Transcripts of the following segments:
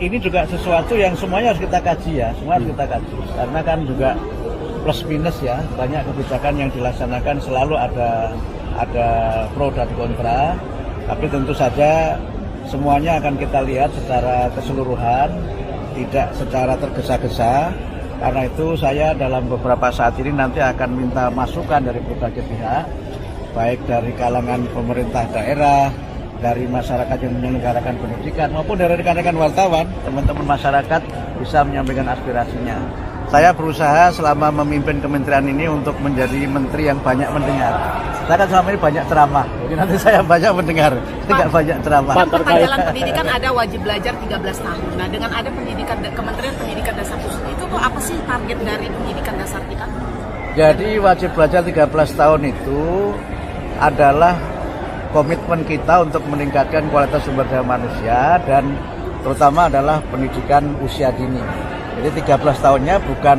ini juga sesuatu yang semuanya harus kita kaji ya, semua harus kita kaji. Karena kan juga plus minus ya, banyak kebijakan yang dilaksanakan selalu ada pro dan kontra. Tapi tentu saja semuanya akan kita lihat secara keseluruhan, tidak secara tergesa-gesa. Karena itu saya dalam beberapa saat ini nanti akan minta masukan dari berbagai pihak, baik dari kalangan pemerintah daerah, dari masyarakat yang menyelenggarakan pendidikan, maupun dari rekan-rekan wartawan, teman-teman masyarakat bisa menyampaikan aspirasinya. Saya berusaha selama memimpin kementerian ini untuk menjadi menteri yang banyak mendengar. Saya kan selama ini banyak ceramah, jadi nanti saya banyak mendengar, tidak banyak ceramah. Dalam pendidikan ada wajib belajar 13 tahun. Nah, dengan ada pendidikan Kementerian Pendidikan Dasar Khusus itu tuh apa sih target dari pendidikan dasar kita? Jadi wajib belajar 13 tahun itu adalah komitmen kita untuk meningkatkan kualitas sumber daya manusia dan terutama adalah pendidikan usia dini. Jadi 13 tahunnya bukan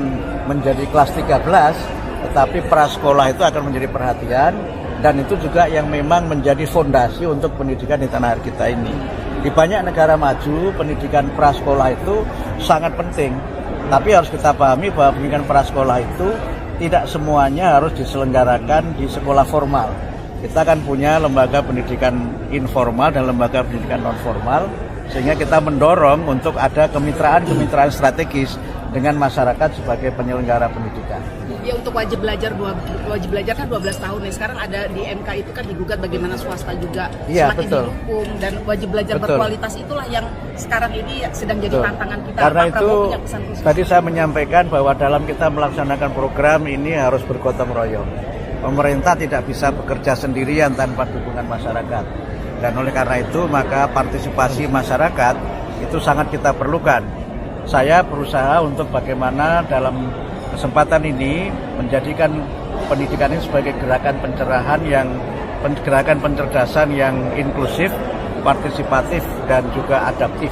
menjadi kelas 13, tetapi prasekolah itu akan menjadi perhatian dan itu juga yang memang menjadi fondasi untuk pendidikan di tanah air kita ini. Di banyak negara maju, pendidikan prasekolah itu sangat penting. Tapi harus kita pahami bahwa pendidikan prasekolah itu tidak semuanya harus diselenggarakan di sekolah formal. Kita kan punya lembaga pendidikan informal dan lembaga pendidikan non formal, sehingga kita mendorong untuk ada kemitraan strategis dengan masyarakat sebagai penyelenggara pendidikan. Ya, untuk wajib belajar kan 12 tahun nih. Sekarang ada di MK itu kan digugat bagaimana swasta juga semakin dihukum, dan wajib belajar berkualitas itulah yang sekarang ini sedang jadi tantangan kita. Karena Pak itu Prabowo punya pesan khusus. Tadi saya menyampaikan bahwa dalam kita melaksanakan program ini harus bergotong royong. Pemerintah tidak bisa bekerja sendirian tanpa dukungan masyarakat. Dan oleh karena itu maka partisipasi masyarakat itu sangat kita perlukan. Saya berusaha untuk bagaimana dalam kesempatan ini menjadikan pendidikan ini sebagai gerakan pencerahan gerakan pencerdasan yang inklusif, partisipatif dan juga adaptif.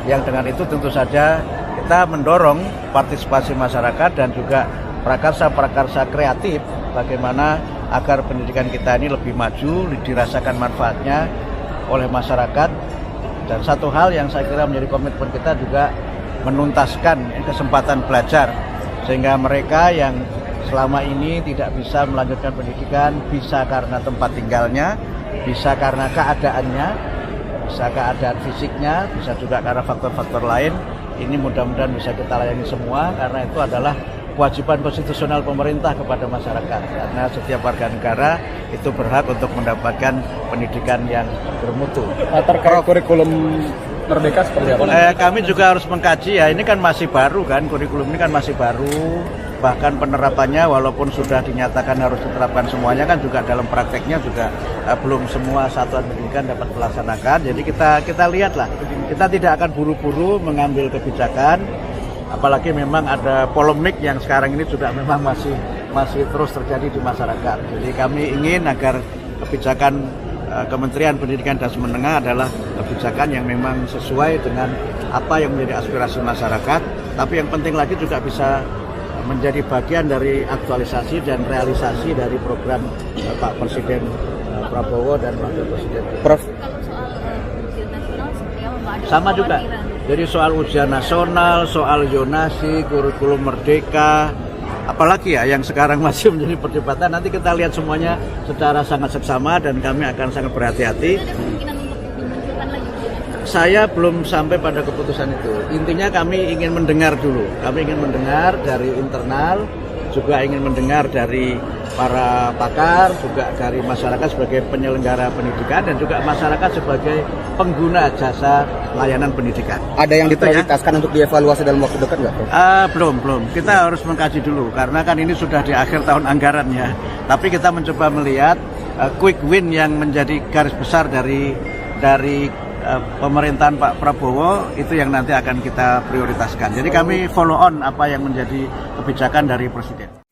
Yang dengan itu tentu saja kita mendorong partisipasi masyarakat dan juga prakarsa-prakarsa kreatif bagaimana agar pendidikan kita ini lebih maju, dirasakan manfaatnya oleh masyarakat. Dan satu hal yang saya kira menjadi komitmen kita juga menuntaskan kesempatan belajar, sehingga mereka yang selama ini tidak bisa melanjutkan pendidikan, bisa karena tempat tinggalnya, bisa karena keadaannya, bisa keadaan fisiknya, bisa juga karena faktor-faktor lain. Ini mudah-mudahan bisa kita layani semua, karena itu adalah kewajiban konstitusional pemerintah kepada masyarakat, karena setiap warga negara itu berhak untuk mendapatkan pendidikan yang bermutu. Terkait kurikulum Merdeka seperti apa? Kami juga harus mengkaji ya, ini kan masih baru kan, kurikulum ini kan masih baru, bahkan penerapannya walaupun sudah dinyatakan harus diterapkan semuanya kan juga dalam prakteknya juga belum semua satuan pendidikan dapat melaksanakan. Jadi kita lihatlah, kita tidak akan buru-buru mengambil kebijakan. Apalagi memang ada polemik yang sekarang ini juga memang masih terus terjadi di masyarakat. Jadi kami ingin agar kebijakan Kementerian Pendidikan dan Menengah adalah kebijakan yang memang sesuai dengan apa yang menjadi aspirasi masyarakat. Tapi yang penting lagi juga bisa menjadi bagian dari aktualisasi dan realisasi dari program Pak Presiden Prabowo dan Wakil Presiden. Prof. Kalau soal ujian nasional seperti apa Pak? Sama juga. Jadi soal ujian nasional, soal zonasi, kurikulum merdeka, apalagi ya yang sekarang masih menjadi perdebatan, nanti kita lihat semuanya secara sangat seksama dan kami akan sangat berhati-hati. Saya belum sampai pada keputusan itu. Intinya kami ingin mendengar dulu. Kami ingin mendengar dari internal, juga ingin mendengar dari para pakar, juga dari masyarakat sebagai penyelenggara pendidikan dan juga masyarakat sebagai pengguna jasa layanan pendidikan. Ada yang diprioritaskan untuk dievaluasi dalam waktu dekat nggak, Prof? Belum. Kita harus mengkaji dulu karena kan ini sudah di akhir tahun anggaran ya. Tapi kita mencoba melihat quick win yang menjadi garis besar dari pemerintahan Pak Prabowo itu yang nanti akan kita prioritaskan. Jadi kami follow on apa yang menjadi kebijakan dari Presiden.